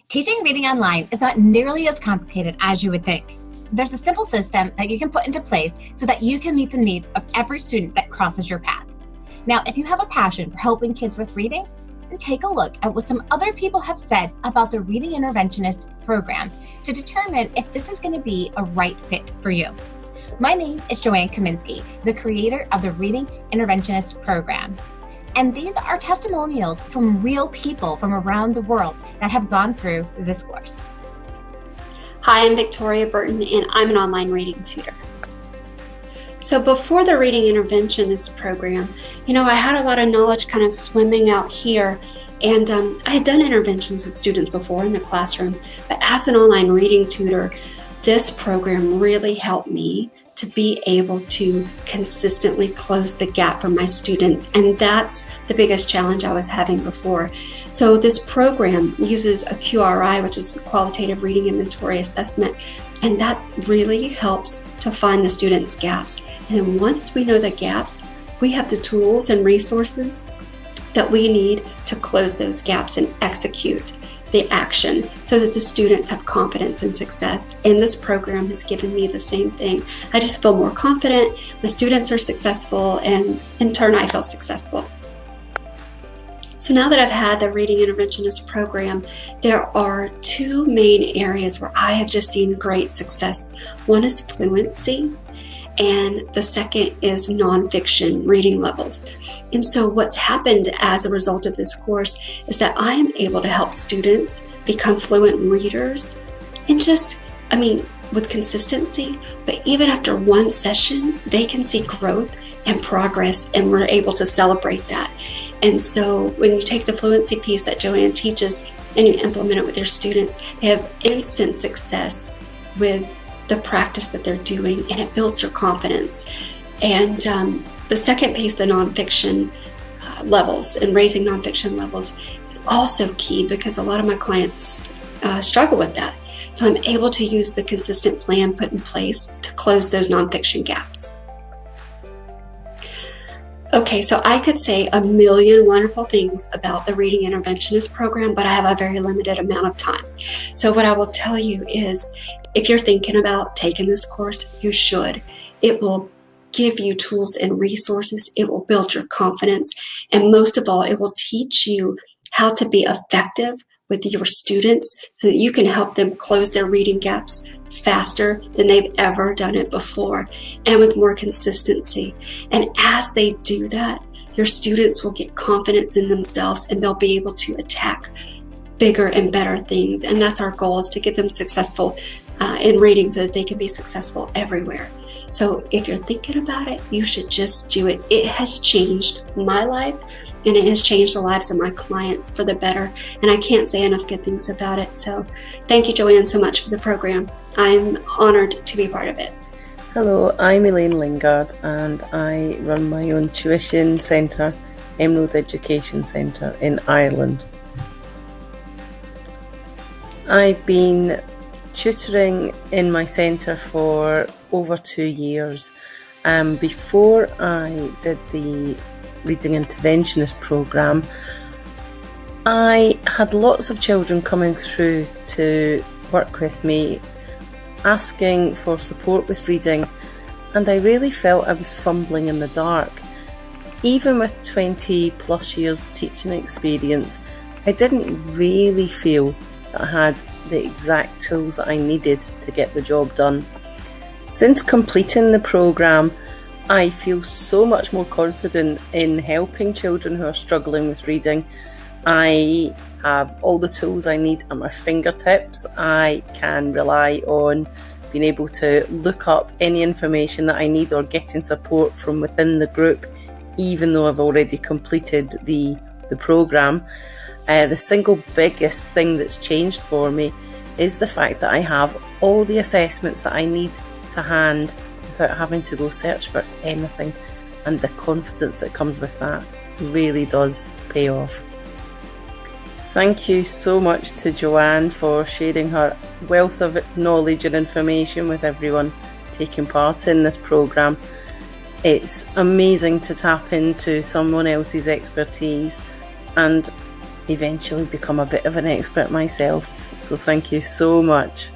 Teaching reading online is not nearly as complicated as you would think. There's a simple system that you can put into place so that you can meet the needs of every student that crosses your path. Now, if you have a passion for helping kids with reading, then take a look at what some other people have said about the Reading Interventionist Program to determine if this is going to be a right fit for you. My name is Joanne Kaminski, the creator of the Reading Interventionist Program. And these are testimonials from real people from around the world that have gone through this course. Hi, I'm Victoria Burton, and I'm an online reading tutor. So before the Reading Interventionist Program, I had a lot of knowledge kind of swimming out here, and I had done interventions with students before in the classroom, but as an online reading tutor, this program really helped me to be able to consistently close the gap for my students. And that's the biggest challenge I was having before. So this program uses a QRI, which is a qualitative reading inventory assessment. And that really helps to find the students' gaps. And then once we know the gaps, we have the tools and resources that we need to close those gaps and execute the action so that the students have confidence and success. And this program has given me the same thing. I just feel more confident, my students are successful, and in turn I feel successful. So now that I've had the Reading Interventionist Program, there are two main areas where I have just seen great success. One is fluency, and the second is nonfiction reading levels. And so what's happened as a result of this course is that I am able to help students become fluent readers and with consistency, but even after one session, they can see growth and progress, and we're able to celebrate that. And so when you take the fluency piece that Joanne teaches and you implement it with your students, they have instant success with the practice that they're doing, and it builds their confidence. And the second piece, the nonfiction levels and raising nonfiction levels, is also key because a lot of my clients struggle with that. So I'm able to use the consistent plan put in place to close those nonfiction gaps. Okay, so I could say a million wonderful things about the Reading Interventionist Program, but I have a very limited amount of time. So what I will tell you is, if you're thinking about taking this course, you should. It will give you tools and resources. It will build your confidence. And most of all, it will teach you how to be effective with your students so that you can help them close their reading gaps faster than they've ever done it before, and with more consistency. And as they do that, your students will get confidence in themselves, and they'll be able to attack bigger and better things. And that's our goal, is to get them successful in reading so that they can be successful everywhere. So if you're thinking about it, you should just do it. It has changed my life, and it has changed the lives of my clients for the better. And I can't say enough good things about it. So thank you, Joanne, so much for the program. I'm honored to be part of it. Hello, I'm Elaine Linga, and I run my own tuition centre, Emerald Education Centre in Ireland. I've been tutoring in my centre for over 2 years. Before I did the Reading Interventionist Program, I had lots of children coming through to work with me, asking for support with reading, and I really felt I was fumbling in the dark. Even with 20 plus years teaching experience, I didn't really feel that I had the exact tools that I needed to get the job done. Since completing the program, I feel so much more confident in helping children who are struggling with reading. I have all the tools I need at my fingertips. I can rely on being able to look up any information that I need or getting support from within the group, even though I've already completed the program. The single biggest thing that's changed for me is the fact that I have all the assessments that I need to hand without having to go search for anything, and the confidence that comes with that really does pay off. Thank you so much to Joanne for sharing her wealth of knowledge and information with everyone taking part in this programme. It's amazing to tap into someone else's expertise, and eventually become a bit of an expert myself. So thank you so much.